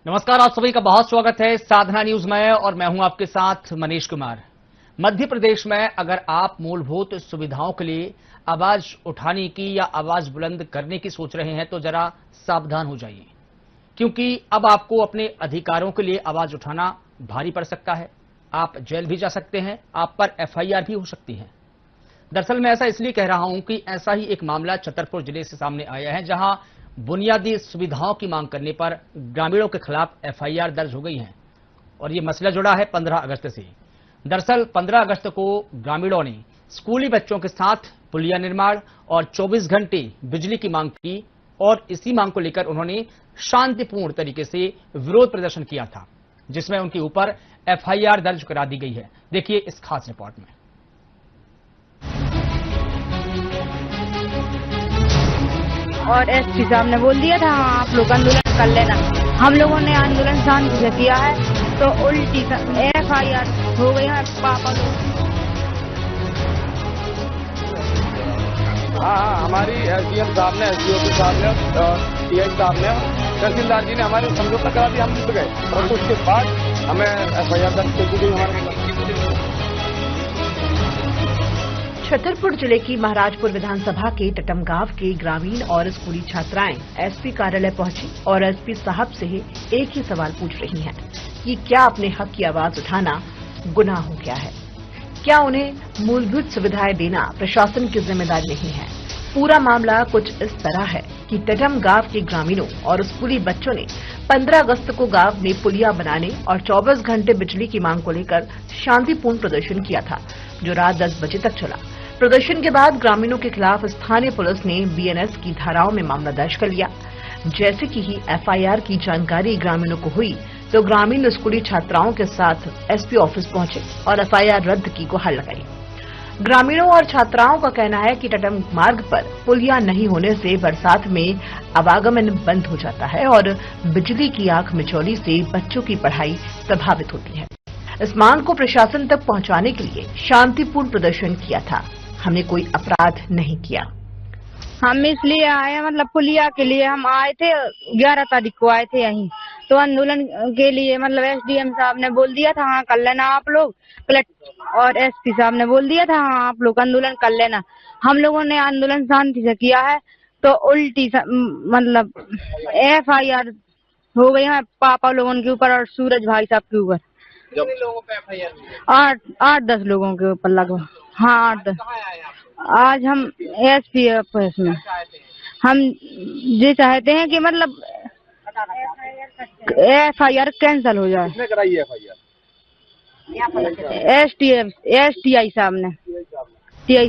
नमस्कार, आप सभी का बहुत स्वागत है साधना न्यूज में और मैं हूं आपके साथ मनीष कुमार। मध्य प्रदेश में अगर आप मूलभूत सुविधाओं के लिए आवाज उठाने की या आवाज बुलंद करने की सोच रहे हैं तो जरा सावधान हो जाइए, क्योंकि अब आपको अपने अधिकारों के लिए आवाज उठाना भारी पड़ सकता है। आप जेल भी जा सकते हैं, आप पर एफआईआर भी हो सकती है। दरअसल मैं ऐसा इसलिए कह रहा हूं कि ऐसा ही एक मामला छतरपुर जिले से सामने आया है, जहां बुनियादी सुविधाओं की मांग करने पर ग्रामीणों के खिलाफ एफआईआर दर्ज हो गई है और ये मसला जुड़ा है 15 अगस्त से। दरअसल 15 अगस्त को ग्रामीणों ने स्कूली बच्चों के साथ पुलिया निर्माण और 24 घंटे बिजली की मांग की और इसी मांग को लेकर उन्होंने शांतिपूर्ण तरीके से विरोध प्रदर्शन किया था, जिसमें उनके ऊपर एफआईआर दर्ज करा दी गई है। देखिए इस खास रिपोर्ट में। और एसपी साहब ने बोल दिया था आप लोग आंदोलन कर लेना। हम लोगों ने आंदोलन शांति से किया है तो उल्टी एफआईआर हो गई है पापा लोग। हाँ, हमारी एसडीएम साहब ने, एसडीओपी साहब ने और टीआई साहब ने, तहसीलदार जी ने हमारे समझौता करा दिया, हम जुट गए और उसके बाद हमें एफआईआर दर्ज कर दी गई हमारे। छतरपुर जिले की महाराजपुर विधानसभा के टटम गांव के ग्रामीण और स्कूली छात्राएं एसपी कार्यालय पहुंची और एसपी साहब से एक ही सवाल पूछ रही हैं कि क्या अपने हक की आवाज उठाना गुनाह हो गया है? क्या उन्हें मूलभूत सुविधाएं देना प्रशासन की जिम्मेदारी नहीं है? पूरा मामला कुछ इस तरह है कि टटम गांव के ग्रामीणों और स्कूली बच्चों ने 15 अगस्त को गांव में पुलिया बनाने और 24 घंटे बिजली की मांग को लेकर शांतिपूर्ण प्रदर्शन किया था, जो रात 10 बजे तक चला। प्रदर्शन के बाद ग्रामीणों के खिलाफ स्थानीय पुलिस ने बीएनएस की धाराओं में मामला दर्ज कर लिया। जैसे कि ही एफआईआर की जानकारी ग्रामीणों को हुई तो ग्रामीण स्कूली छात्राओं के साथ एसपी ऑफिस पहुंचे और एफआईआर रद्द की गुहार लगाई। ग्रामीणों और छात्राओं का कहना है कि टटम मार्ग पर पुलिया नहीं होने से बरसात में आवागमन बंद हो जाता है और बिजली की आंख मिचौली से बच्चों की पढ़ाई प्रभावित होती है। इस मांग को प्रशासन तक पहुंचाने के लिए शांतिपूर्ण प्रदर्शन किया था। हमने कोई अपराध नहीं किया। हम इसलिए आए, मतलब पुलिया के लिए हम आए थे। 11 तारीख को आए थे यहीं, तो आंदोलन के लिए मतलब एसडीएम साहब ने बोल दिया था हाँ कर लेना आप लोग, कलेक्टर और एसपी साहब ने बोल दिया था हाँ आप लोग आंदोलन कर लेना। हम लोगों ने आंदोलन शांति से किया है तो उल्टी मतलब एफआईआर हो गई है पापा लोगों के ऊपर और सूरज भाई साहब के ऊपर। कितने लोगों पे एफआईआर? 8-10 लोगों के ऊपर लगभग। हाँ 8-10। आज हम एसपी ऑफिस में हम ये चाहते हैं कि मतलब एफआईआर कैंसिल हो जाए। किसने कराई है एफआईआर? टीआई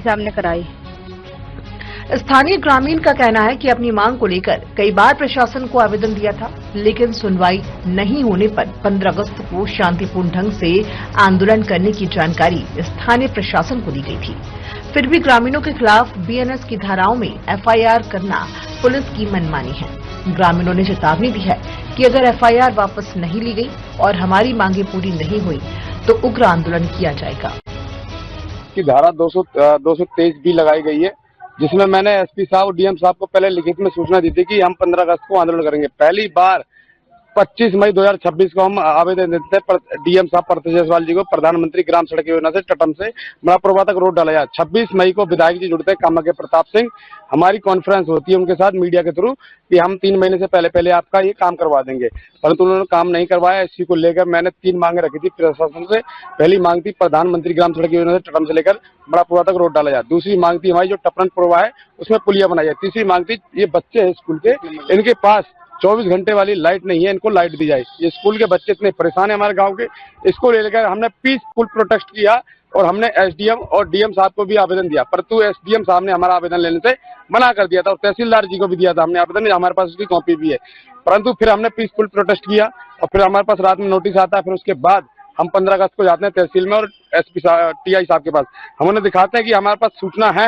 साहब ने कराई। स्थानीय ग्रामीण का कहना है कि अपनी मांग को लेकर कई बार प्रशासन को आवेदन दिया था, लेकिन सुनवाई नहीं होने पर 15 अगस्त को शांतिपूर्ण ढंग से आंदोलन करने की जानकारी स्थानीय प्रशासन को दी गई थी। फिर भी ग्रामीणों के खिलाफ बीएनएस की धाराओं में एफआईआर करना पुलिस की मनमानी है। ग्रामीणों ने चेतावनी दी है कि अगर एफआईआर वापस नहीं ली गई और हमारी मांगे पूरी नहीं हुई तो उग्र आंदोलन किया जाएगा। की धारा 223 भी लगाई गई है, जिसमें मैंने एसपी साहब और डीएम साहब को पहले लिखित में सूचना दी थी कि हम 15 अगस्त को आंदोलन करेंगे। पहली बार 25 मई 2026 को हम आवेदन देते थे डीएम साहब पार्थ जायसवाल जी को, प्रधानमंत्री ग्राम सड़क योजना से टटम से मलापुरवा तक रोड डाला जाए। 26 मई को विधायक जी जुड़ते हैं कामाख्या प्रताप सिंह, हमारी कॉन्फ्रेंस होती है उनके साथ मीडिया के थ्रू कि हम 3 महीने से पहले आपका ये काम करवा देंगे, परंतु उन्होंने काम नहीं करवाया। इसी को लेकर मैंने 3 मांगे रखी थी प्रशासन से। पहली मांग थी प्रधानमंत्री ग्राम सड़क योजना से टटम से लेकर बड़ापुरा तक रोड डाला जाए। दूसरी मांग थी हमारी जो टपरन पुरवा है उसमें पुलिया बनाई जाए। तीसरी मांग थी ये बच्चे हैं स्कूल के, इनके पास 24 घंटे वाली लाइट नहीं है, इनको लाइट दी जाए। ये स्कूल के बच्चे इतने परेशान है हमारे गांव के, इसको लेकर हमने पीसफुल प्रोटेस्ट किया और हमने एसडीएम और डीएम साहब को भी आवेदन दिया, परंतु एसडीएम साहब ने हमारा आवेदन लेने से मना कर दिया था और तहसीलदार जी को भी दिया था हमने आवेदन, हमारे पास उसकी कॉपी भी है। परंतु फिर हमने पीसफुल प्रोटेस्ट किया और फिर हमारे पास रात में नोटिस आता है। फिर उसके बाद हम 15 अगस्त को जाते हैं तहसील में और एसपी टीआई साहब के पास, हम उन्हें दिखाते हैं कि हमारे पास सूचना है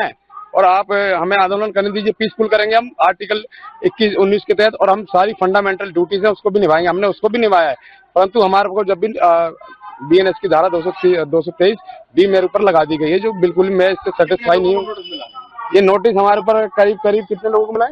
और आप हमें आंदोलन करने दीजिए, पीसफुल करेंगे हम आर्टिकल 21-19 के तहत और हम सारी फंडामेंटल ड्यूटीज है उसको भी निभाएंगे। हमने उसको भी निभाया है, परंतु हमारे को जब भी बीएनएस की धारा 223 भी मेरे ऊपर लगा दी गई है, जो बिल्कुल मैं इससे सेटिस्फाई नहीं हूँ। ये नोटिस हमारे ऊपर करीब कितने लोगों को मिला है?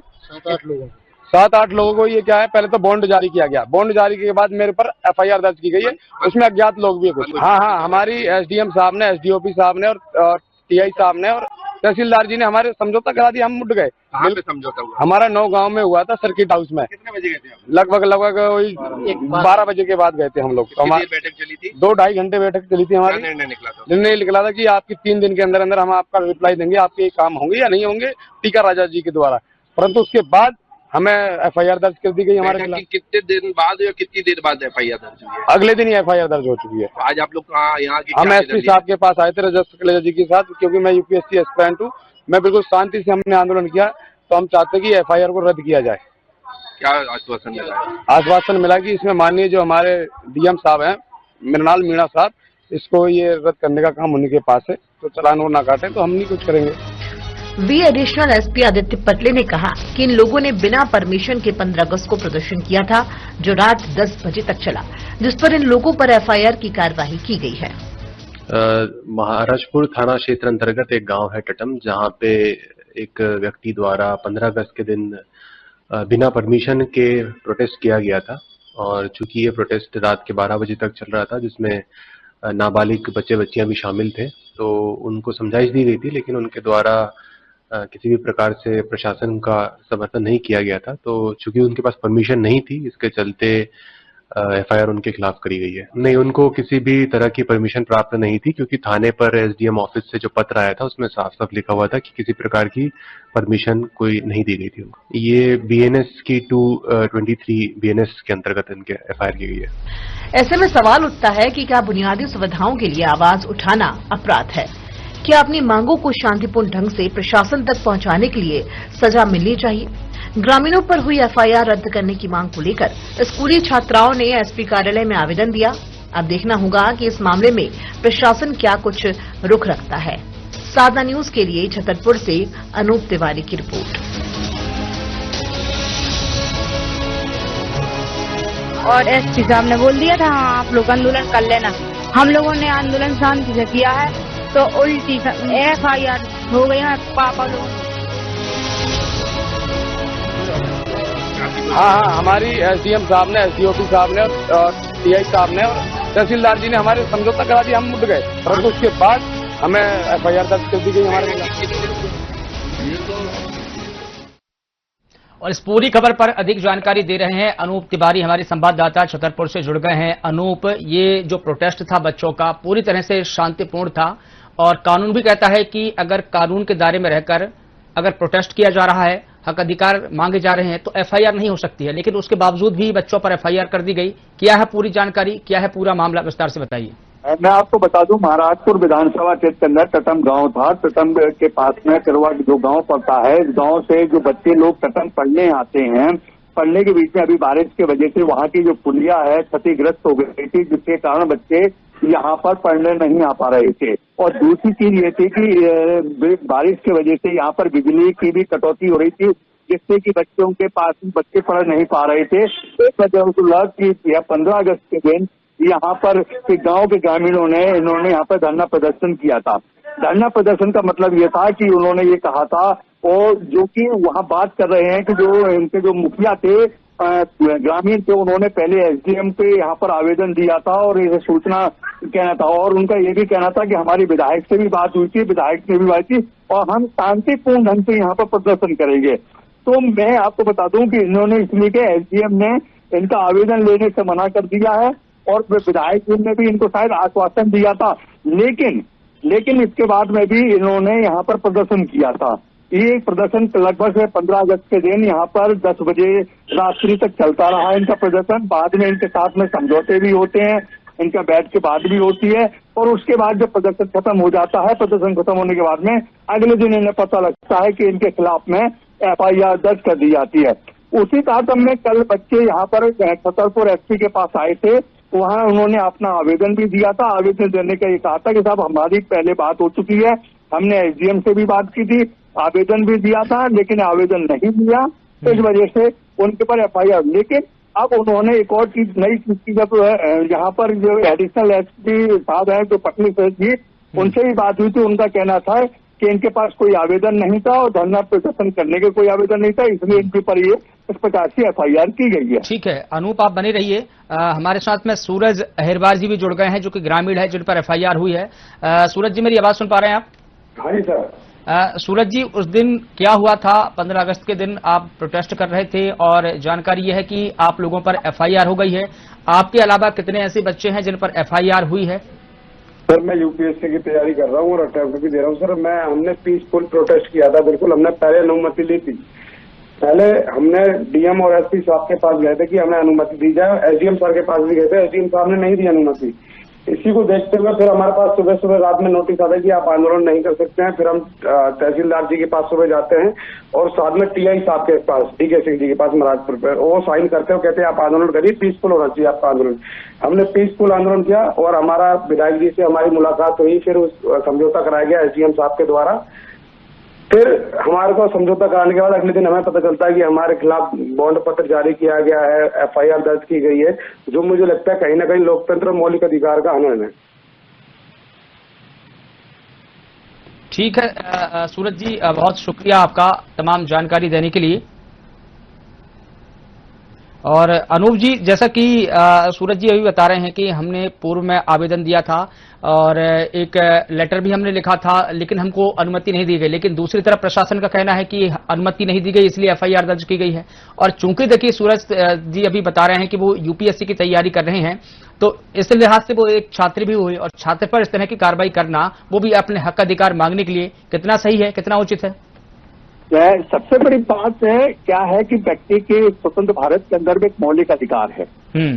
7-8 लोगों को ये क्या है, पहले तो बॉन्ड जारी किया गया, बॉन्ड जारी के बाद मेरे पर FIR दर्ज की गई है, उसमें अज्ञात लोग भी है कुछ। हाँ, हमारी SDM साहब ने, SDOP साहब ने और TI साहब ने और तहसीलदार जी ने हमारे समझौता करा दिया, हम उठ गए। कहाँ पे समझौता हुआ? हमारा 9 गांव में हुआ था, सर्किट हाउस में। कितने बजे गए थे आप? लगभग वही 12 बजे के बाद गए थे हम लोग। हमारी बैठक चली थी, 2-2.5 घंटे बैठक चली थी हमारी। निर्णय निकला था? निर्णय निकला था कि आपकी 3 दिन के अंदर अंदर हम आपका रिप्लाई देंगे, आपके काम होंगे या नहीं होंगे टीका राजा जी के द्वारा। परंतु उसके बाद हमें FIR दर्ज कर दी गई हमारे खिलाफ। कितने दिन बाद या कितनी देर बाद FIR दर्ज हुई है? अगले दिन ही FIR दर्ज हो चुकी है। आज आप लोग कहाँ, यहाँ की हम SP साहब के पास आए थे, रजत कलेजा जी के साथ, क्योंकि मैं UPSC एस्पिरेंट हूँ। मैं बिल्कुल शांति से हमने आंदोलन किया, तो हम चाहते हैं कि FIR को रद्द किया जाए। क्या आश्वासन मिला? आश्वासन मिला कि इसमें माननीय जो हमारे DM साहब हैं, मृणाल मीणा साहब, इसको ये रद्द करने का काम उन्हीं के पास है, तो चालान वो ना काटे तो हम नहीं कुछ करेंगे। एडिशनल SP आदित्य पटले ने कहा कि इन लोगों ने बिना परमिशन के 15 अगस्त को प्रदर्शन किया था, जो रात 10 बजे तक चला, जिस पर इन लोगों पर FIR की कार्रवाई की गई है। महाराजपुर थाना क्षेत्र अंतर्गत एक गांव है टटम, जहां पे एक व्यक्ति द्वारा 15 अगस्त के दिन बिना परमिशन के प्रोटेस्ट किया गया था। और चूंकि ये प्रोटेस्ट रात के 12 बजे तक चल रहा था, जिसमें नाबालिग बच्चे बच्चियां भी शामिल थे, तो उनको समझाइश दी गई थी, लेकिन उनके द्वारा किसी भी प्रकार से प्रशासन का समर्थन नहीं किया गया था। तो चूंकि उनके पास परमिशन नहीं थी, इसके चलते FIR उनके खिलाफ करी गई है। नहीं, उनको किसी भी तरह की परमिशन प्राप्त नहीं थी, क्योंकि थाने पर SDM ऑफिस से जो पत्र आया था उसमें साफ साफ लिखा हुआ था कि किसी प्रकार की परमिशन कोई नहीं दी गई थी उनको। ये BNS की 223 BNS के अंतर्गत इनके FIR की गई है। ऐसे में सवाल उठता है कि क्या बुनियादी सुविधाओं के लिए आवाज उठाना अपराध है? क्या अपनी मांगों को शांतिपूर्ण ढंग से प्रशासन तक पहुंचाने के लिए सजा मिलनी चाहिए? ग्रामीणों पर हुई FIR रद्द करने की मांग को लेकर स्कूली छात्राओं ने SP कार्यालय में आवेदन दिया। अब देखना होगा कि इस मामले में प्रशासन क्या कुछ रुख रखता है। साधना न्यूज के लिए छतरपुर से अनूप तिवारी की रिपोर्ट। और SP साहब ने बोल दिया था, हाँ आप लोग आंदोलन कर लेना। हम लोगों ने आंदोलन शांति से किया है, तो उल्टी FIR हो गई है पापा लोग। हाँ, हमारी SDM साहब ने, SDOP साहब ने और TI साहब ने और तहसीलदार जी ने हमारे समझौता करा दिया, हम उठ गए। परंतु उसके बाद हमें FIR दर्ज कर दी गई हमारे खिलाफ। और इस पूरी खबर पर अधिक जानकारी दे रहे हैं अनूप तिवारी, हमारे संवाददाता छतरपुर से जुड़ गए हैं। अनूप, ये जो प्रोटेस्ट था बच्चों का पूरी तरह से शांतिपूर्ण था, और कानून भी कहता है कि अगर कानून के दायरे में रहकर अगर प्रोटेस्ट किया जा रहा है, हक अधिकार मांगे जा रहे हैं, तो FIR नहीं हो सकती है, लेकिन उसके बावजूद भी बच्चों पर FIR कर दी गई। क्या है पूरी जानकारी, क्या है पूरा मामला, विस्तार से बताइए। मैं आपको बता दूं, महाराजपुर विधानसभा क्षेत्र के अंदर टटम गांव था। टटम के पास में करवा जो गांव पड़ता है, इस गांव से जो बच्चे लोग टटम पढ़ने आते हैं, पढ़ने के बीच में अभी बारिश की वजह से वहां की जो पुलिया है क्षतिग्रस्त हो गई थी, जिसके कारण बच्चे यहाँ पर पढ़ने नहीं आ पा रहे थे। और दूसरी चीज ये थी कि बारिश की वजह से यहाँ पर बिजली की भी कटौती हो रही थी, जिससे कि बच्चों के पास बच्चे पढ़ नहीं पा रहे थे। इस वजह से 15 अगस्त के दिन यहाँ पर गांव के ग्रामीणों ने इन्होंने यहाँ पर धरना प्रदर्शन किया था। धरना प्रदर्शन का मतलब ये था कि उन्होंने ये कहा था, और जो कि वहाँ बात कर रहे हैं कि जो इनके जो मुखिया थे ग्रामीण थे, उन्होंने पहले SDM पे यहाँ पर आवेदन दिया था और इसे सूचना कहना था। और उनका ये भी कहना था कि हमारी विधायक से भी बात हुई थी, विधायक ने भी बात की, और हम शांतिपूर्ण ढंग से यहाँ पर प्रदर्शन करेंगे। तो मैं आपको बता दूं कि इन्होंने इसलिए के SDM ने इनका आवेदन लेने से मना कर दिया है, और विधायक ने भी इनको शायद आश्वासन दिया था, लेकिन इसके बाद में भी इन्होंने यहाँ पर प्रदर्शन किया था। ये प्रदर्शन लगभग 15 अगस्त के दिन यहाँ पर 10 बजे रात्रि तक चलता रहा इनका प्रदर्शन। बाद में इनके साथ में समझौते भी होते हैं, इनका बैठ के बात भी होती है, और उसके बाद जब प्रदर्शन खत्म हो जाता है, प्रदर्शन खत्म होने के बाद में अगले दिन इन्हें पता लगता है कि इनके खिलाफ में FIR दर्ज कर दी जाती है। उसी तारतम्य में कल बच्चे यहाँ पर छतरपुर SP के पास आए थे, वहाँ उन्होंने अपना आवेदन भी दिया था। आवेदन देने का ये कहा था कि साहब हमारी पहले बात हो चुकी है, हमने SDM से भी बात की थी, आवेदन भी दिया था, लेकिन आवेदन नहीं दिया, इस वजह से उनके पर FIR। लेकिन अब उन्होंने एक और चीज नई चीज की, जब यहाँ पर जो एडिशनल SP साहब हैं जो पटनी से जी, उनसे भी बात हुई थी, उनका कहना था कि इनके पास कोई आवेदन नहीं था और धरना प्रदर्शन करने के कोई आवेदन नहीं था, इसलिए इनके पर ये इस प्रकार की FIR की गई है। ठीक है अनूप, आप बने रहिए। हमारे साथ में सूरज अहिरवार जी भी जुड़ गए हैं जो कि ग्रामीण है जिन पर FIR हुई है। सूरज जी मेरी आवाज सुन पा रहे हैं आप? हाँ जी सर। सूरज जी उस दिन क्या हुआ था? 15 अगस्त के दिन आप प्रोटेस्ट कर रहे थे और जानकारी यह है कि आप लोगों पर FIR हो गई है। आपके अलावा कितने ऐसे बच्चे हैं जिन पर FIR हुई है? सर मैं UPSC की तैयारी कर रहा हूँ और अटेम्प्ट भी दे रहा हूँ सर। हमने पीसफुल प्रोटेस्ट किया था, बिल्कुल हमने पहले अनुमति ली थी। पहले हमने DM और SP साहब के पास गए थे कि हमें अनुमति दी जाए, SDM सर के पास भी गए थे, SDM साहब ने नहीं दी अनुमति। इसी को देखते हुए फिर हमारे पास सुबह सुबह रात में नोटिस आता है कि आप आंदोलन नहीं कर सकते हैं। फिर हम तहसीलदार जी के पास सुबह जाते हैं और साथ में TI साहब के पास, DK सिंह जी के पास महाराजपुर पे, वो साइन करते हो, कहते हैं आप आंदोलन करिए, पीसफुल होना चाहिए आपका आंदोलन। हमने पीसफुल आंदोलन किया और हमारा विधायक जी से हमारी मुलाकात हुई। फिर उस समझौता कराया गया SDM साहब के द्वारा। फिर हमारे को समझौता कराने के बाद अगले दिन हमें पता चलता है कि हमारे खिलाफ बॉन्ड पत्र जारी किया गया है, FIR दर्ज की गई है, जो मुझे लगता है कहीं ना कहीं लोकतंत्र मौलिक अधिकार का हनन है। ठीक है सूरज जी, बहुत शुक्रिया आपका तमाम जानकारी देने के लिए। और अनूप जी, जैसा कि सूरज जी अभी बता रहे हैं कि हमने पूर्व में आवेदन दिया था और एक लेटर भी हमने लिखा था, लेकिन हमको अनुमति नहीं दी गई। लेकिन दूसरी तरफ प्रशासन का कहना है कि अनुमति नहीं दी गई इसलिए FIR दर्ज की गई है। और चूंकि देखिए सूरज जी अभी बता रहे हैं कि वो UPSC की तैयारी कर रहे हैं, तो इस लिहाज से वो एक छात्र भी हुए और छात्र पर इस तरह की कार्रवाई करना, वो भी अपने हक अधिकार मांगने के लिए, कितना सही है, कितना उचित है? सबसे बड़ी बात है क्या है कि व्यक्ति के स्वतंत्र भारत के अंदर में एक मौलिक अधिकार है,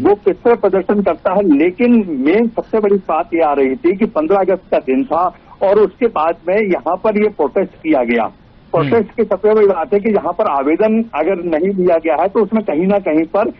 वो किस तरह प्रदर्शन करता है। लेकिन मेन सबसे बड़ी बात ये आ रही थी कि 15 अगस्त का दिन था और उसके बाद में यहाँ पर ये प्रोटेस्ट किया गया। प्रोटेस्ट की सबसे बड़ी बात है कि यहाँ पर आवेदन अगर नहीं दिया गया है तो उसमें कहीं ना कहीं पर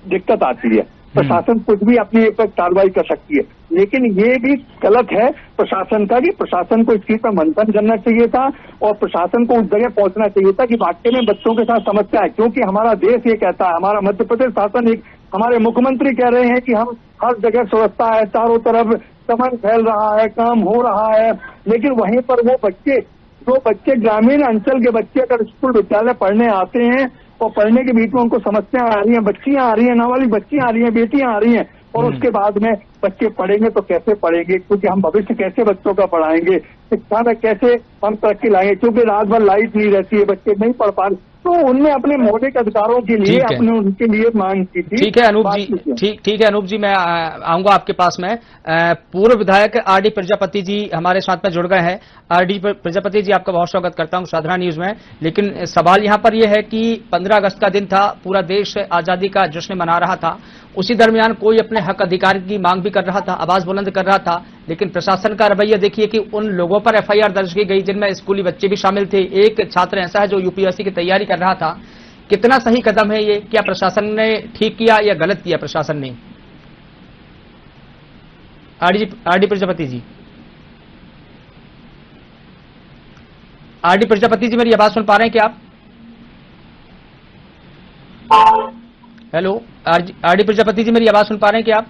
दिक्कत आती है। प्रशासन कुछ भी अपनी पर कार्रवाई कर सकती है, लेकिन ये भी गलत है प्रशासन का कि प्रशासन को इस चीज पर मंथन करना चाहिए था और प्रशासन को उस जगह पहुंचना चाहिए था कि वाकई में बच्चों के साथ समस्या है। क्योंकि हमारा देश ये कहता है, हमारा मध्य प्रदेश शासन, एक हमारे मुख्यमंत्री कह रहे हैं कि हम हर जगह सुरक्षा है, चारों तरफ समन फैल रहा है, काम हो रहा है, लेकिन वहीं पर वो बच्चे, जो बच्चे ग्रामीण अंचल के बच्चे अगर स्कूल विद्यालय पढ़ने आते हैं और पढ़ने के बीच में उनको समस्याएं आ रही हैं, बच्चियां आ रही हैं, नाबालिग बच्चियां आ रही हैं, बेटियां आ रही हैं, और उसके बाद में बच्चे पढ़ेंगे तो कैसे पढ़ेंगे? क्योंकि हम भविष्य कैसे बच्चों का पढ़ाएंगे, शिक्षा में कैसे हम तरक्की लाएंगे? क्योंकि रात भर लाइट नहीं रहती है, बच्चे नहीं पढ़ पा रहे। तो उनने अपने मौलिक अधिकारों के लिए अपने उनके लिए मांग की थी। ठीक है अनूप जी, ठीक है अनूप जी, मैं आऊंगा आपके पास में। पूर्व विधायक RD प्रजापति जी हमारे साथ में जुड़ गए हैं। RD प्रजापति जी, आपका बहुत स्वागत करता हूं साधना न्यूज में। लेकिन सवाल यहां पर यह है कि 15 अगस्त का दिन था, पूरा देश आजादी का जश्न मना रहा था, उसी दरमियान कोई अपने हक अधिकार की मांग भी कर रहा था, आवाज बुलंद कर रहा था, लेकिन प्रशासन का रवैया देखिए कि उन लोगों पर FIR दर्ज की गई जिनमें स्कूली बच्चे भी शामिल थे। एक छात्र ऐसा है जो UPSC की तैयारी कर रहा था। कितना सही कदम है ये? क्या प्रशासन ने ठीक किया या गलत किया प्रशासन ने? RD प्रजापति जी, RD प्रजापति जी मेरी आवाज सुन पा रहे हैं क्या आप? हेलो RD प्रजापति जी मेरी आवाज सुन पा रहे हैं क्या आप?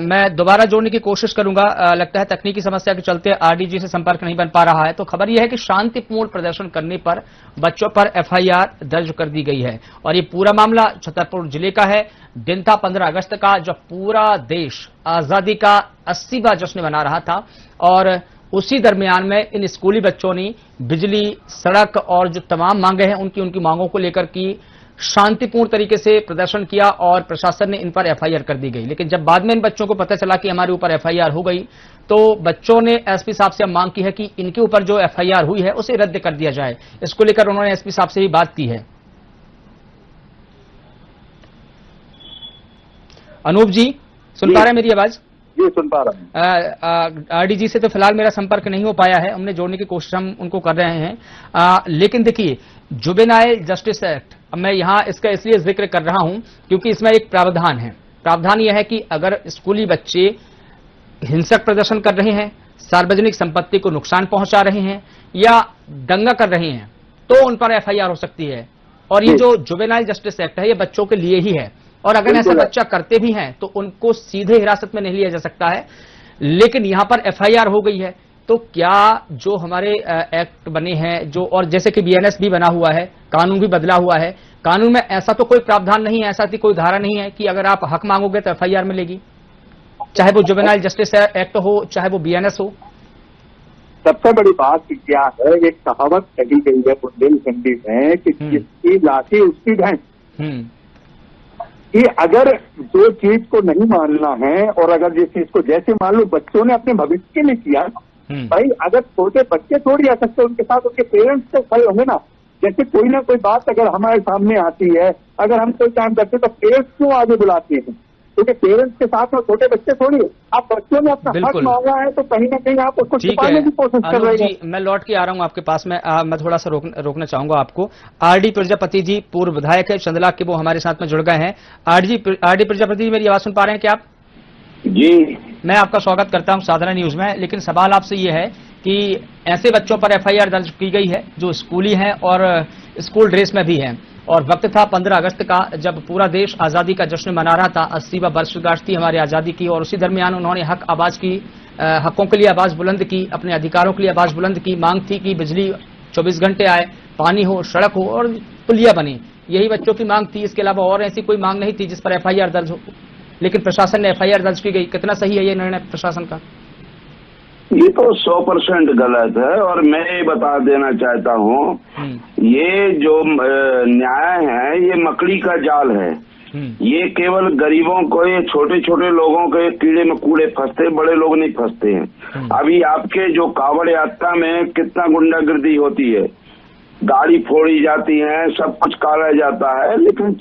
मैं दोबारा जोड़ने की कोशिश करूंगा। लगता है तकनीकी समस्या के चलते RD जी से संपर्क नहीं बन पा रहा है। तो खबर यह है कि शांतिपूर्ण प्रदर्शन करने पर बच्चों पर FIR दर्ज कर दी गई है और ये पूरा मामला छतरपुर जिले का है। दिन था 15 अगस्त का, जब पूरा देश आजादी का 80वां जश्न मना रहा था और उसी दरमियान में इन स्कूली बच्चों ने बिजली, सड़क और जो तमाम मांगे हैं उनकी मांगों को लेकर की शांतिपूर्ण तरीके से प्रदर्शन किया और प्रशासन ने इन पर FIR कर दी गई। लेकिन जब बाद में इन बच्चों को पता चला कि हमारे ऊपर FIR हो गई, तो बच्चों ने SP साहब से मांग की है कि इनके ऊपर जो FIR हुई है उसे रद्द कर दिया जाए। इसको लेकर उन्होंने SP साहब से भी बात की है। अनूप जी सुन पा रहे हैं मेरी आवाज? जी सुन पा रहा हूं। RD जी से तो फिलहाल मेरा संपर्क नहीं हो पाया है, हमने जोड़ने की कोशिश हम उनको कर रहे हैं। लेकिन देखिए, जुवेनाइल जस्टिस एक्ट, मैं यहां इसका इसलिए जिक्र कर रहा हूं क्योंकि इसमें एक प्रावधान है। प्रावधान यह है कि अगर स्कूली बच्चे हिंसक प्रदर्शन कर रहे हैं, सार्वजनिक संपत्ति को नुकसान पहुंचा रहे हैं या दंगा कर रहे हैं, तो उन पर FIR हो सकती है। और ये जो जुवेनाइल जस्टिस एक्ट है, ये बच्चों के लिए ही है और अगर ऐसा बच्चा करते भी हैं तो उनको सीधे हिरासत में नहीं लिया जा सकता है। लेकिन यहां पर FIR हो गई है, तो क्या जो हमारे एक्ट बने हैं जो, और जैसे कि बीएनएस भी बना हुआ है, कानून भी बदला हुआ है, कानून में ऐसा तो कोई प्रावधान नहीं है, ऐसा कोई धारा नहीं है कि अगर आप हक मांगोगे तो एफआईआर मिलेगी, चाहे वो जुवेनाइल जस्टिस एक्ट हो चाहे वो बीएनएस हो? सबसे बड़ी बात क्या है, एक कहावत कही गई है बुंदेलखंडी में कि जिसकी लाठी उसकी भैंस, कि अगर जो चीज को नहीं मानना है और अगर जिस चीज को, जैसे मान लो बच्चों ने अपने भविष्य के लिए किया, भाई अगर छोटे बच्चे थोड़ी आ सकते, उनके साथ उनके पेरेंट्स तो खड़े होंगे ना। जैसे कोई ना कोई बात अगर हमारे सामने आती है, अगर हम कोई काम करते तो पेरेंट्स क्यों आगे बुलाते हैं? क्योंकि पेरेंट्स के साथ में छोटे बच्चे थोड़ी, आप बच्चों ने अपना हक मांगा है तो कहीं ना कहीं आप उसको छिपाने की कोशिश कर रहे हैं। मैं लौट के आ रहा हूं आपके पास में, मैं थोड़ा सा रोकना चाहूंगा आपको। आरडी प्रजापति जी पूर्व विधायक है चंदला के, वो हमारे साथ में जुड़ गए हैं। आरडी प्रजापति जी, मेरी आवाज सुन पा रहे हैं क्या आप? जी, मैं आपका स्वागत करता हूं साधना न्यूज में। लेकिन सवाल आपसे ये है कि ऐसे बच्चों पर एफआईआर दर्ज की गई है जो स्कूली हैं और स्कूल ड्रेस में भी हैं, और वक्त था 15 अगस्त का, जब पूरा देश आजादी का जश्न मना रहा था, 80वां वर्षगांठ थी हमारी आजादी की, और उसी दरमियान उन्होंने हकों के लिए आवाज बुलंद की, अपने अधिकारों के लिए आवाज बुलंद की। मांग थी कि बिजली 24 घंटे आए, पानी हो, सड़क हो और पुलिया बने, यही बच्चों की मांग थी। इसके अलावा और ऐसी कोई मांग नहीं थी जिस पर एफआईआर दर्ज हो, लेकिन प्रशासन ने एफआईआर दर्ज की गई। कितना सही है ये निर्णय प्रशासन का? ये तो 100% गलत है, और मैं ये बता देना चाहता हूँ, ये जो न्याय है ये मकड़ी का जाल है। ये केवल गरीबों को, ये छोटे छोटे लोगों के कीड़े मकोड़े फंसते, बड़े लोग नहीं फंसते हैं। अभी आपके जो कावड़ यात्रा में कितना गुंडागर्दी होती है, गाड़ी फोड़ी जाती है, सब कुछ काटा जाता है, लेकिन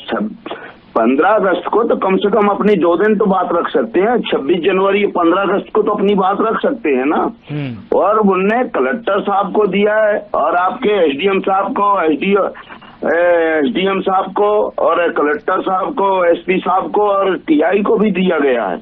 15 अगस्त को तो कम से कम अपनी 2 दिन तो बात रख सकते हैं। 26 जनवरी 15 अगस्त को तो अपनी बात रख सकते हैं ना। और उनने कलेक्टर साहब को दिया है, और आपके एसडीएम साहब को, एसडीएम साहब को, और कलेक्टर साहब को, एसपी साहब को, और टीआई को भी दिया गया है।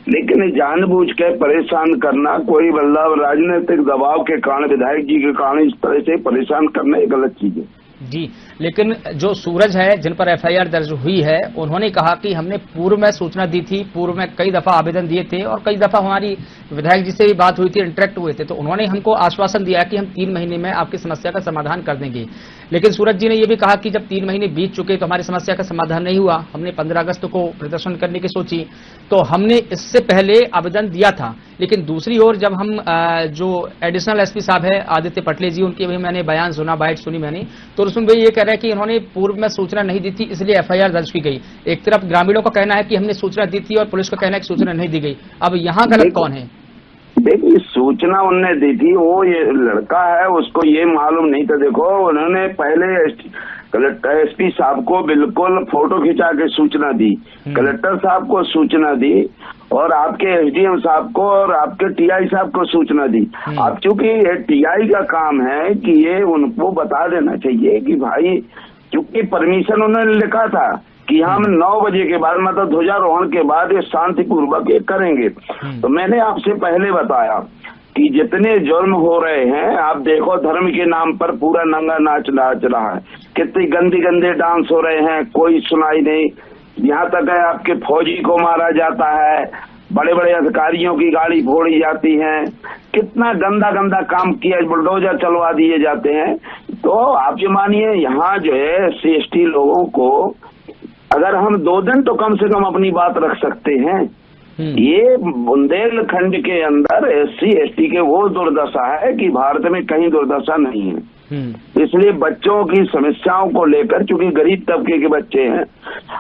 लेकिन जानबूझ के परेशान करना, कोई मतलब राजनीतिक दबाव के कारण, विधायक जी के कारण इस तरह से परेशान करना ये गलत चीज है जी। लेकिन जो सूरज है जिन पर एफआईआर दर्ज हुई है, उन्होंने कहा कि हमने पूर्व में सूचना दी थी, पूर्व में कई दफा आवेदन दिए थे, और कई दफा हमारी विधायक जी से भी बात हुई थी, इंटरेक्ट हुए थे, तो उन्होंने हमको आश्वासन दिया कि हम 3 महीने में आपकी समस्या का समाधान कर देंगे। लेकिन सूरज जी ने यह भी कहा कि जब 3 महीने बीत चुके तो हमारी समस्या का समाधान नहीं हुआ, हमने 15 अगस्त को प्रदर्शन करने की सोची, तो हमने इससे पहले आवेदन दिया था। लेकिन दूसरी ओर जब हम जो एडिशनल एसपी साहब है आदित्य पटले जी, उनकी भी मैंने बयान सुना, बाइट सुनी मैंने, तो उसमें वे ये कह रहे हैं कि उन्होंने पूर्व में सूचना नहीं दी थी इसलिए एफआईआर दर्ज की गई। एक तरफ ग्रामीणों का कहना है कि हमने सूचना दी थी और पुलिस का कहना है कि सूचना नहीं दी गई। अब यहाँ गलत कौन है? देखिए, सूचना उनने दी थी, वो ये लड़का है उसको ये मालूम नहीं था। देखो, उन्होंने पहले कलेक्टर एसपी साहब को बिल्कुल फोटो खिंचा के सूचना दी, कलेक्टर साहब को सूचना दी, और आपके एसडीएम साहब को और आपके टीआई साहब को सूचना दी। अब चूंकि ये टीआई का काम है कि ये उनको बता देना चाहिए कि भाई, क्योंकि परमिशन उन्होंने लिखा था कि हम 9 बजे के बाद, मतलब ध्वजारोहण के बाद ये शांतिपूर्वक ये करेंगे। तो मैंने आपसे पहले बताया कि जितने जुर्म हो रहे हैं, आप देखो धर्म के नाम पर पूरा नंगा नाच रहा है, कितने गंदे डांस हो रहे हैं, कोई सुनाई नहीं। यहाँ तक है आपके फौजी को मारा जाता है, बड़े बड़े अधिकारियों की गाड़ी फोड़ी जाती है, कितना गंदा काम किया, बुलडोजर चलवा दिए जाते हैं। तो आप जो मानिए, यहाँ जो है SC/ST लोगों को अगर हम 2 दिन तो कम से कम अपनी बात रख सकते हैं। ये बुंदेलखंड के अंदर SC/ST के वो दुर्दशा है कि भारत में कहीं दुर्दशा नहीं है। इसलिए बच्चों की समस्याओं को लेकर, चूंकि गरीब तबके के बच्चे हैं,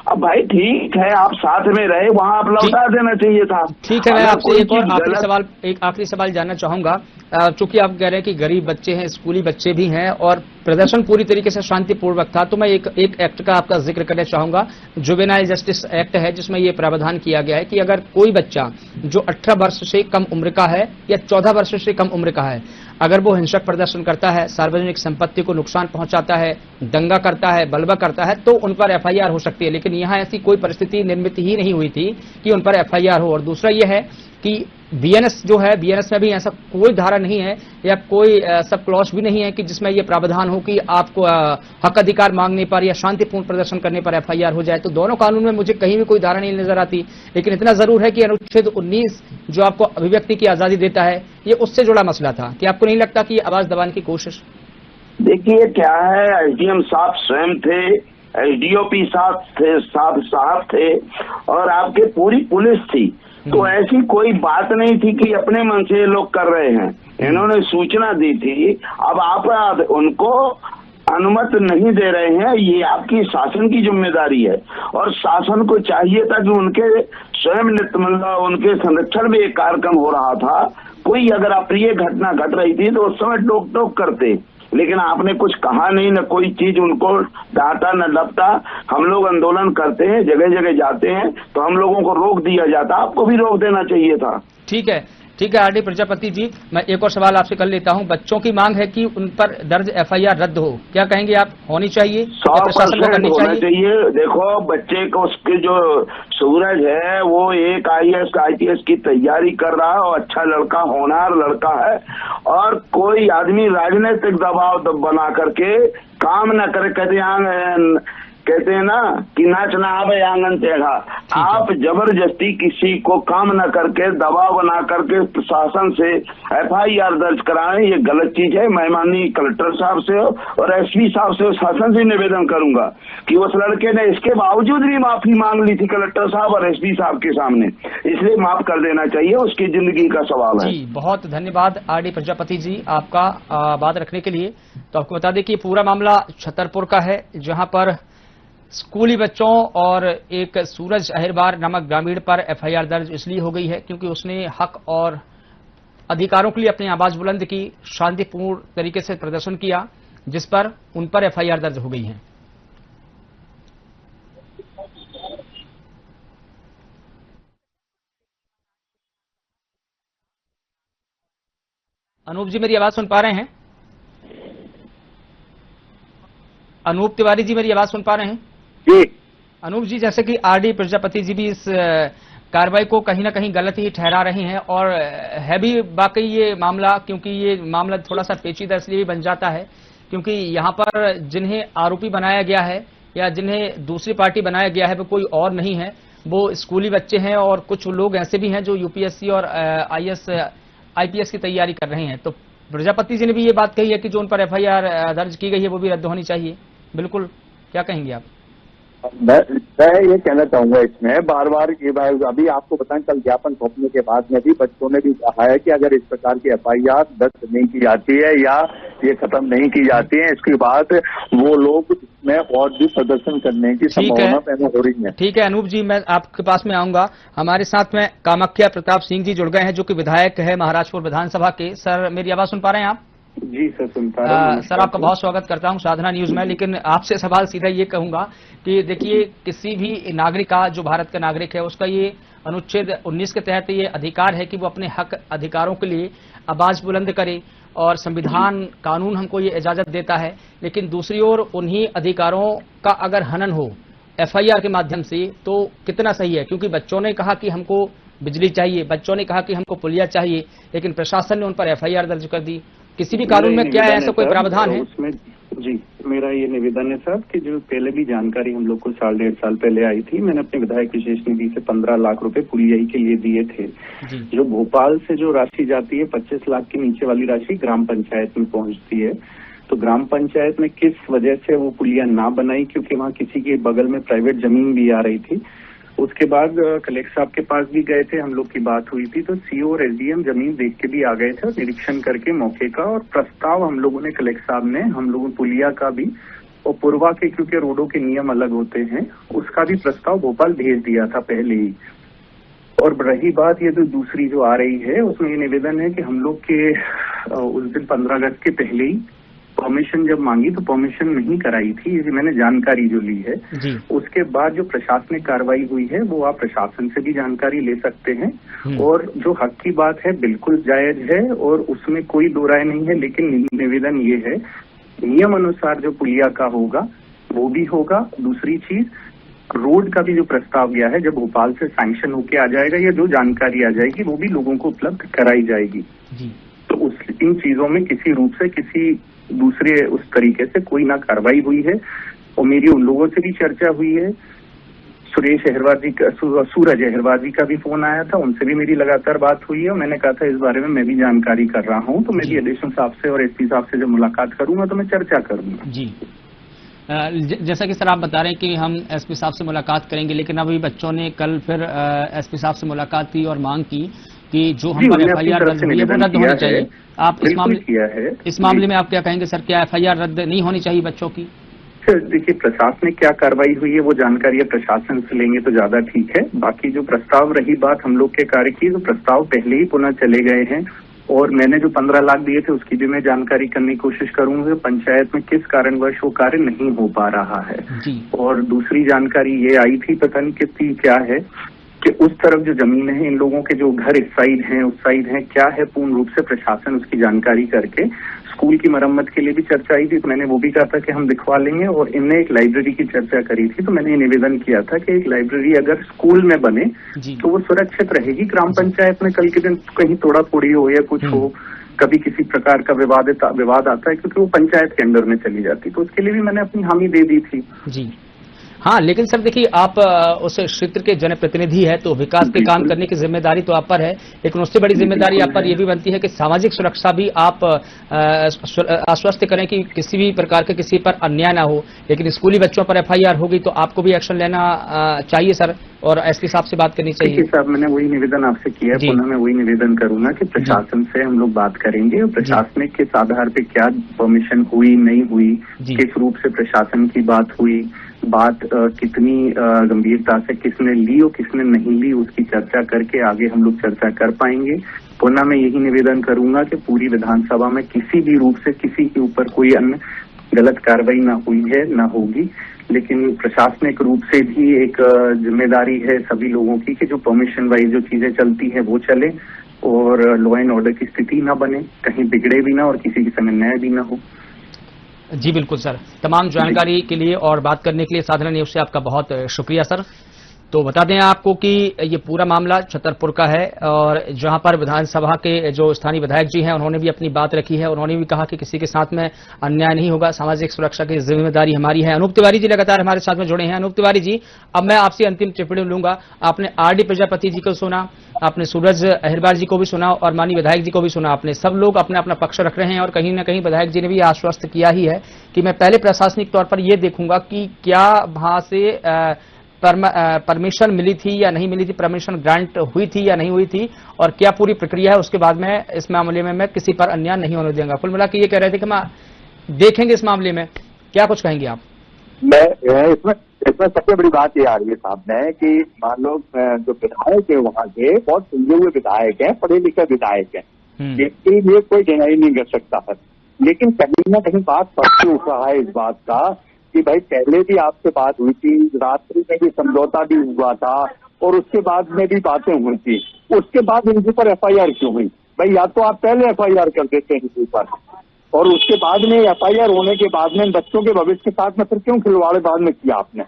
अब भाई ठीक है आप साथ में रहे, वहां आप लौटा देना चाहिए था। ठीक है, मैं आपसे एक आखिरी सवाल जानना चाहूंगा। चूंकि आप कह रहे हैं कि गरीब बच्चे हैं, स्कूली बच्चे भी हैं, और प्रदर्शन पूरी तरीके से शांतिपूर्वक था, तो मैं एक एक्ट का आपका जिक्र करना चाहूंगा। जुवेनाइल जस्टिस एक्ट है, जिसमें यह प्रावधान किया गया है कि अगर कोई बच्चा जो 18 वर्ष से कम उम्र का है या 14 वर्ष से कम उम्र का है, अगर वो हिंसक प्रदर्शन करता है, सार्वजनिक संपत्ति को नुकसान पहुंचाता है, दंगा करता है, बलवा करता है, तो उन पर एफआईआर हो सकती है। लेकिन यहाँ ऐसी कोई परिस्थिति निर्मित ही नहीं हुई थी कि उन पर एफआईआर हो। और दूसरा ये है कि बीएनएस जो है, बीएनएस में भी ऐसा कोई धारा नहीं है या कोई सब क्लॉज भी नहीं है कि जिसमें ये प्रावधान हो कि आपको हक अधिकार मांगने पर या शांतिपूर्ण प्रदर्शन करने पर एफआईआर हो जाए। तो दोनों कानून में मुझे कहीं भी कोई धारा नहीं नजर आती, लेकिन इतना जरूर है कि अनुच्छेद 19 जो आपको अभिव्यक्ति की आजादी देता है, ये उससे जुड़ा मसला था। कि आपको नहीं लगता कि ये आवाज दबाने की कोशिश? देखिए क्या है, एसडीएम साहब स्वयं थे, एसडीओपी साहब थे और आपके पूरी पुलिस थी, तो ऐसी कोई बात नहीं थी कि अपने मन से ये लोग कर रहे हैं। इन्होंने सूचना दी थी, अब आप उनको अनुमति नहीं दे रहे हैं, ये आपकी शासन की जिम्मेदारी है और शासन को चाहिए था कि उनके स्वयं मतलब उनके संरक्षण में एक कार्यक्रम हो रहा था, कोई अगर अप्रिय घटना घट रही थी तो उस समय टोक टोक करते, लेकिन आपने कुछ कहा नहीं, न कोई चीज उनको डांटा न डपटा। हम लोग आंदोलन करते हैं, जगह जगह जाते हैं, तो हम लोगों को रोक दिया जाता, आपको भी रोक देना चाहिए था। ठीक है आरडी प्रजापति जी, मैं एक और सवाल आपसे कर लेता हूं। बच्चों की मांग है कि उन पर दर्ज एफआईआर रद्द हो, क्या कहेंगे आप? होनी चाहिए? 100% होना चाहिए। देखो बच्चे को उसके जो सूरज है वो एक IAS IPS की तैयारी कर रहा है और अच्छा लड़का, होनहार लड़का है, और कोई आदमी राजनीतिक दबाव बना करके काम न करे। कहते हैं ना कि नाच ना आवे आंगन टेढ़ा। आप जबरदस्ती किसी को काम न करके, दबाव बना करके प्रशासन से एफआईआर दर्ज कराएं, ये गलत चीज है। मैं माननीय कलेक्टर साहब से और एसपी साहब से, शासन से निवेदन करूंगा कि उस लड़के ने इसके बावजूद भी माफी मांग ली थी कलेक्टर साहब और एसपी साहब के सामने, इसलिए माफ कर देना चाहिए, उसकी जिंदगी का सवाल है। जी बहुत धन्यवाद आरडी प्रजापति जी आपका बात रखने के लिए। तो आपको बता दें कि पूरा मामला छतरपुर का है, जहां पर स्कूली बच्चों और एक सूरज अहिरबार नामक ग्रामीण पर एफआईआर दर्ज इसलिए हो गई है क्योंकि उसने हक और अधिकारों के लिए अपनी आवाज बुलंद की, शांतिपूर्ण तरीके से प्रदर्शन किया, जिस पर उन पर एफआईआर दर्ज हो गई है। अनूप जी मेरी आवाज सुन पा रहे हैं? अनूप तिवारी जी मेरी आवाज सुन पा रहे हैं? जी अनूप जी, जैसे कि आरडी प्रजापति जी भी इस कार्रवाई को कहीं ना कहीं गलत ही ठहरा रही हैं और है भी वाकई ये मामला, क्योंकि ये मामला थोड़ा सा पेचीदा इसलिए भी बन जाता है क्योंकि यहाँ पर जिन्हें आरोपी बनाया गया है या जिन्हें दूसरी पार्टी बनाया गया है वो कोई और नहीं है, वो स्कूली बच्चे हैं और कुछ लोग ऐसे भी हैं जो यूपीएससी और IPS की तैयारी कर रहे हैं। तो प्रजापति जी ने भी ये बात कही है कि जो उन पर एफआईआर दर्ज की गई है वो भी रद्द होनी चाहिए। बिल्कुल, क्या कहेंगे आप? मैं ये कहना चाहूंगा इसमें बार बार ये अभी आपको बताएं, कल ज्ञापन सौंपने के बाद में भी बच्चों ने भी कहा है कि अगर इस प्रकार की एफआईआर दर्ज नहीं की जाती है या ये खत्म नहीं की जाती है, इसके बाद वो लोग इसमें और भी प्रदर्शन करने की संभावना पैदा हो रही है। ठीक है अनूप जी, मैं आपके पास में आऊंगा। हमारे साथ में कामाख्या प्रताप सिंह जी जुड़ गए हैं जो कि विधायक है महाराजपुर विधानसभा के। सर मेरी आवाज सुन पा रहे हैं आप? जी सर, सुन पा रहा हूं। सर आपका बहुत स्वागत करता हूं साधना न्यूज में, लेकिन आपसे सवाल सीधा ये कहूंगा कि देखिए किसी भी नागरिक का, जो भारत का नागरिक है, उसका ये अनुच्छेद 19 के तहत ये अधिकार है कि वो अपने हक अधिकारों के लिए आवाज बुलंद करे और संविधान कानून हमको ये इजाजत देता है। लेकिन दूसरी ओर उन्हीं अधिकारों का अगर हनन हो एफआईआर के माध्यम से तो कितना सही है? क्योंकि बच्चों ने कहा कि हमको बिजली चाहिए, बच्चों ने कहा कि हमको पुलिया चाहिए, लेकिन प्रशासन ने उन पर एफआईआर दर्ज कर दी। किसी भी कानून में क्या है ऐसा कोई प्रावधान है? उसमें जी मेरा ये निवेदन है साहब कि जो पहले भी जानकारी हम लोग को 1.5 साल पहले आई थी, मैंने अपने विधायक विशेष निधि से 15 लाख रुपए पुलियाई के लिए दिए थे। जो भोपाल से जो राशि जाती है 25 लाख के नीचे वाली राशि ग्राम पंचायत में पहुंचती है। तो ग्राम पंचायत में किस वजह से वो पुलिया ना बनाई, क्योंकि वहाँ किसी के बगल में प्राइवेट जमीन भी आ रही थी। उसके बाद कलेक्टर साहब के पास भी गए थे, हम लोग की बात हुई थी, तो सीओ और एसडीएम जमीन देख के भी आ गए थे और निरीक्षण करके मौके का और प्रस्ताव हम लोगों ने कलेक्टर साहब ने, हम लोगों पुलिया का भी और पूर्वा के, क्योंकि रोडों के नियम अलग होते हैं, उसका भी प्रस्ताव भोपाल भेज दिया था पहले ही। और रही बात ये जो दूसरी जो आ रही है उसमें ये निवेदन है कि हम लोग के उस दिन 15 अगस्त के पहले ही परमिशन जब मांगी तो परमिशन नहीं कराई थी, ये मैंने जानकारी जो ली है। उसके बाद जो प्रशासनिक कार्रवाई हुई है वो आप प्रशासन से भी जानकारी ले सकते हैं और जो हक की बात है बिल्कुल जायज है और उसमें कोई दो राय नहीं है। लेकिन निवेदन ये है, नियम अनुसार जो पुलिया का होगा वो भी होगा। दूसरी चीज, रोड का भी जो प्रस्ताव गया है जब भोपाल से सैंक्शन होके आ जाएगा या जो जानकारी आ जाएगी वो भी लोगों को उपलब्ध कराई जाएगी। तो इन चीजों में किसी रूप से किसी दूसरे उस तरीके से कोई ना कार्रवाई हुई है। और मेरी उन लोगों से भी चर्चा हुई है। सुरेश अहिरवार जी का, सूरज अहिरवार जी का भी फोन आया था, उनसे भी मेरी लगातार बात हुई है और मैंने कहा था इस बारे में मैं भी जानकारी कर रहा हूं, तो मैं भी एडिशनल साहब से और एसपी साहब से जब मुलाकात करूंगा तो मैं चर्चा करूंगा। जी जैसा कि सर आप बता रहे हैं कि हम एसपी साहब से मुलाकात करेंगे, लेकिन अभी बच्चों ने कल फिर एसपी साहब से मुलाकात की और मांग की कि जो हम पर एफआईआर दर्ज हुई है वो रद्द होनी चाहिए। आप इस मामले में आप क्या कहेंगे सर, क्या एफआईआर रद्द नहीं होनी चाहिए बच्चों की? देखिए, प्रशासनिक क्या कार्रवाई हुई है वो जानकारी प्रशासन से लेंगे तो ज्यादा ठीक है। बाकी जो प्रस्ताव रही बात हम लोग के कार्य की, तो प्रस्ताव पहले ही पुनः चले गए हैं और मैंने जो 15 लाख दिए थे उसकी भी मैं जानकारी करने की कोशिश करूंगा। पंचायत में किस कारणवश वो कार्य नहीं हो पा रहा है। और दूसरी जानकारी ये आई थी, पता नहीं कितनी क्या है, कि उस तरफ जो जमीन है, इन लोगों के जो घर इस साइड हैं उस साइड हैं, क्या है पूर्ण रूप से प्रशासन उसकी जानकारी करके। स्कूल की मरम्मत के लिए भी चर्चा आई थी, तो मैंने वो भी कहा था कि हम दिखवा लेंगे। और इनने एक लाइब्रेरी की चर्चा करी थी, तो मैंने निवेदन किया था कि एक लाइब्रेरी अगर स्कूल में बने तो वो सुरक्षित रहेगी। ग्राम पंचायत में कल के दिन कहीं तोड़ा फोड़ी हो या कुछ हो, कभी किसी प्रकार का विवाद आता है, क्योंकि वो पंचायत के अंडर में चली जाती, तो उसके लिए भी मैंने अपनी हामी दे दी थी। जी हाँ, लेकिन सर देखिए, आप उस क्षेत्र के जनप्रतिनिधि है तो विकास के काम करने की जिम्मेदारी तो आप पर है, लेकिन उससे बड़ी जिम्मेदारी आप पर यह भी बनती है कि सामाजिक सुरक्षा भी आप आश्वस्त करें कि किसी भी प्रकार के किसी पर अन्याय ना हो। लेकिन स्कूली बच्चों पर एफआईआर होगी तो आपको भी एक्शन लेना चाहिए सर, और एसपी साहब से बात करनी चाहिए। साहब, मैंने वही निवेदन आपसे किया है, पुनः मैं वही निवेदन करूंगा कि प्रशासन से हम लोग बात करेंगे और प्रशासनिक किस आधार पे क्या परमिशन हुई नहीं हुई, किस रूप से प्रशासन की बात हुई, बात कितनी गंभीरता से किसने ली और किसने नहीं ली, उसकी चर्चा करके आगे हम लोग चर्चा कर पाएंगे। पुनः मैं यही निवेदन करूंगा कि पूरी विधानसभा में किसी भी रूप से किसी के ऊपर कोई अन्य गलत कार्रवाई ना हुई है ना होगी, लेकिन प्रशासनिक रूप से भी एक जिम्मेदारी है सभी लोगों की कि जो परमिशन वाइज जो चीजें चलती है वो चले और लॉ एंड ऑर्डर की स्थिति ना बने, कहीं बिगड़े भी ना और किसी के समय न्याय भी ना हो। जी बिल्कुल सर, तमाम जानकारी के लिए और बात करने के लिए साधना न्यूज से आपका बहुत शुक्रिया सर। तो बता दें आपको कि ये पूरा मामला छतरपुर का है और जहां पर विधानसभा के जो स्थानीय विधायक जी हैं उन्होंने भी अपनी बात रखी है। उन्होंने भी कहा कि किसी के साथ में अन्याय नहीं होगा, सामाजिक सुरक्षा की जिम्मेदारी हमारी है। अनूप तिवारी जी लगातार हमारे साथ में जुड़े हैं। अनूप तिवारी जी, अब मैं आपसे अंतिम टिप्पणी लूंगा। आपने आरडी प्रजापति जी को सुना, आपने सूरज अहिरवार जी को भी सुना और माननीय विधायक जी को भी सुना। आपने सब लोग अपना अपना पक्ष रख रहे हैं और कहीं ना कहीं विधायक जी ने भी आश्वस्त किया ही है कि मैं पहले प्रशासनिक तौर पर यह देखूंगा कि क्या वहां से परमिशन मिली थी या नहीं मिली थी, परमिशन ग्रांट हुई थी या नहीं हुई थी और क्या पूरी प्रक्रिया है, उसके बाद में इस मामले में मैं किसी पर अन्याय नहीं होने दूंगा। कुल मिला के ये कह रहे थे कि मैं देखेंगे इस मामले में, क्या कुछ कहेंगे आप? मैं इसमें सबसे बड़ी बात ये आ रही है सामने कि मान लो जो विधायक है वहाँ के बहुत सुलझे हुए विधायक हैं, पढ़े लिखे विधायक हैं, इसके लिए कोई डिनाई नहीं कर सकता है। लेकिन कहीं ना कहीं बात पक्ष उठ रहा है इस बात का कि भाई पहले भी आपसे बात हुई थी, रात्रि में भी समझौता भी हुआ था और उसके बाद में भी बातें हुई थी, उसके बाद इनके ऊपर एफआईआर क्यों हुई? भाई या तो आप पहले एफआईआर कर देते हैं इनके ऊपर और उसके बाद में एफआईआर होने के बाद में बच्चों के भविष्य के साथ में फिर क्यों खिलवाड़ बाद में किया आपने?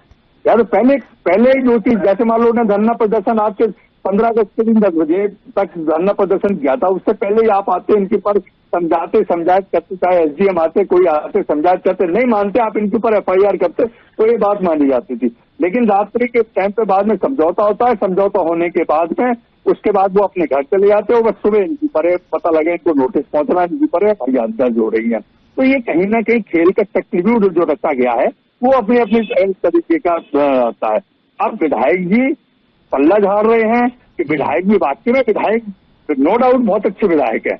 यार पहले ही जो चीज, जैसे मान लो ने धरना प्रदर्शन आपके 15 अगस्त के दिन 10 बजे तक धरना प्रदर्शन किया था, उससे पहले ही आप आते इनके ऊपर समझायत करते, चाहे एसडीएम आते, कोई आते समझायत करते, नहीं मानते आप इनके ऊपर एफआईआर करते तो ये बात मानी जाती थी। लेकिन रात्रि के टाइम पे बाद में समझौता होता है, समझौता होने के बाद में उसके बाद वो अपने घर चले जाते हो, बस सुबह इनकी पर पता लगे इनको नोटिस पहुंचना, इनकी पर एफआईआर दर्ज हो रही है। तो ये कहीं ना कहीं खेल का चक्रव्यूह जो रखा गया है वो अपनी अपनी तरीके का आता है। अब विधायक जी पल्ला झाड़ रहे हैं कि विधायक भी वाकई में विधायक नो डाउट बहुत अच्छे विधायक है,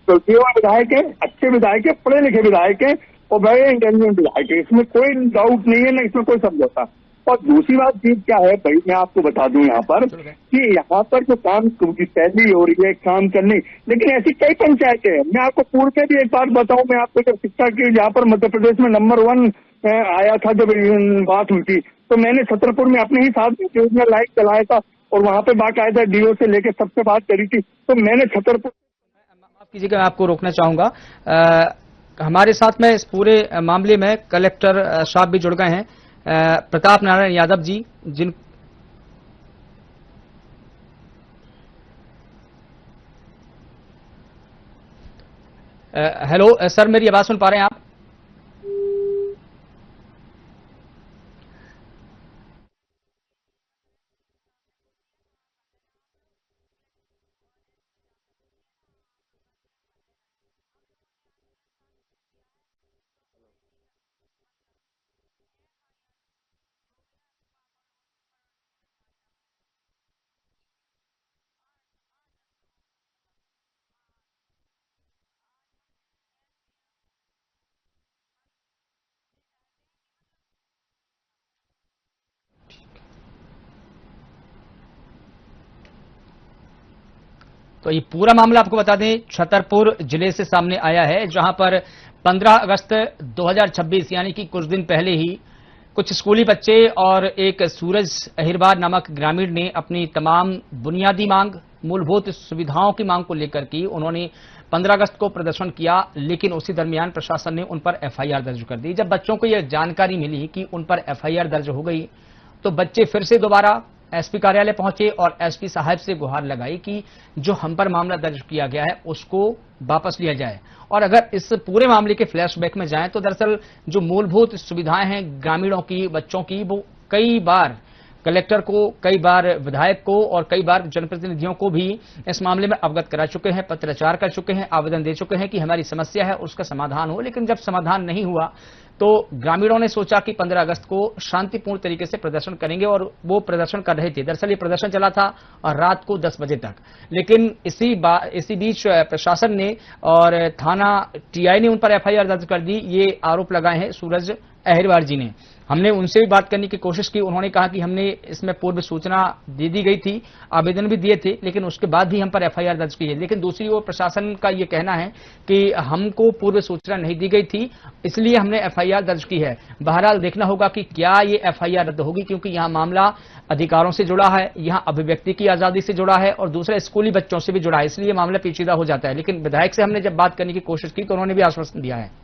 तो केवल विधायक है, अच्छे विधायक है, पढ़े लिखे विधायक है और बड़े इंटेलिजेंट विधायक है, इसमें कोई डाउट नहीं है, ना इसमें कोई समझौता। और दूसरी बात चीज क्या है भाई, मैं आपको बता दूं यहाँ पर कि यहाँ पर जो काम की पहली हो रही है काम करने, लेकिन ऐसी कई पंचायतें हैं। मैं आपको पूर्व में भी एक बात बताऊं, मैं आपको जब शिक्षा की यहाँ पर मध्य प्रदेश में नंबर 1 आया था, जब बात हुई थी तो मैंने छतरपुर में अपने ही साथ में लाइव चलाया था और वहां पे बाकायदा डीओ से लेकर सबसे बात करी थी। तो मैंने छतरपुर, माफ कीजिएगा मैं आपको रोकना चाहूंगा, हमारे साथ में इस पूरे मामले में कलेक्टर साहब भी जुड़ गए हैं, प्रताप नारायण यादव जी, जिन हेलो सर, मेरी आवाज सुन पा रहे हैं आप? तो ये पूरा मामला आपको बता दें, छतरपुर जिले से सामने आया है, जहां पर 15 अगस्त 2026 यानी कि कुछ दिन पहले ही कुछ स्कूली बच्चे और एक सूरज अहिरवार नामक ग्रामीण ने अपनी तमाम बुनियादी मांग, मूलभूत सुविधाओं की मांग को लेकर की। उन्होंने 15 अगस्त को प्रदर्शन किया, लेकिन उसी दरमियान प्रशासन ने उन पर एफआईआर दर्ज कर दी। जब बच्चों को यह जानकारी मिली कि उन पर एफआईआर दर्ज हो गई, तो बच्चे फिर से दोबारा एसपी कार्यालय पहुंचे और एसपी साहब से गुहार लगाई कि जो हम पर मामला दर्ज किया गया है उसको वापस लिया जाए। और अगर इस पूरे मामले के फ्लैशबैक में जाएं तो दरअसल जो मूलभूत सुविधाएं हैं ग्रामीणों की, बच्चों की, वो कई बार कलेक्टर को, कई बार विधायक को और कई बार जनप्रतिनिधियों को भी इस मामले में अवगत करा चुके हैं, पत्राचार कर चुके हैं, आवेदन दे चुके हैं कि हमारी समस्या है उसका समाधान हो। लेकिन जब समाधान नहीं हुआ तो ग्रामीणों ने सोचा कि 15 अगस्त को शांतिपूर्ण तरीके से प्रदर्शन करेंगे और वो प्रदर्शन कर रहे थे। दरअसल ये प्रदर्शन चला था और रात को 10 बजे तक। लेकिन इसी बीच प्रशासन ने और थाना टीआई ने उन पर एफआईआर दर्ज कर दी। ये आरोप लगाए हैं सूरज अहिरवार जी ने। हमने उनसे भी बात करने की कोशिश की। उन्होंने कहा कि हमने इसमें पूर्व सूचना दे दी गई थी, आवेदन भी दिए थे, लेकिन उसके बाद भी हम पर एफआईआर दर्ज की है। लेकिन दूसरी ओर प्रशासन का ये कहना है कि हमको पूर्व सूचना नहीं दी गई थी, इसलिए हमने एफआईआर दर्ज की है। बहरहाल देखना होगा कि क्या ये एफआईआर रद्द होगी, क्योंकि यहाँ मामला अधिकारों से जुड़ा है, यहाँ अभिव्यक्ति की आजादी से जुड़ा है और दूसरे स्कूली बच्चों से भी जुड़ा है, इसलिए मामला पेचीदा हो जाता है। लेकिन विधायक से हमने जब बात करने की कोशिश की तो उन्होंने भी आश्वासन दिया है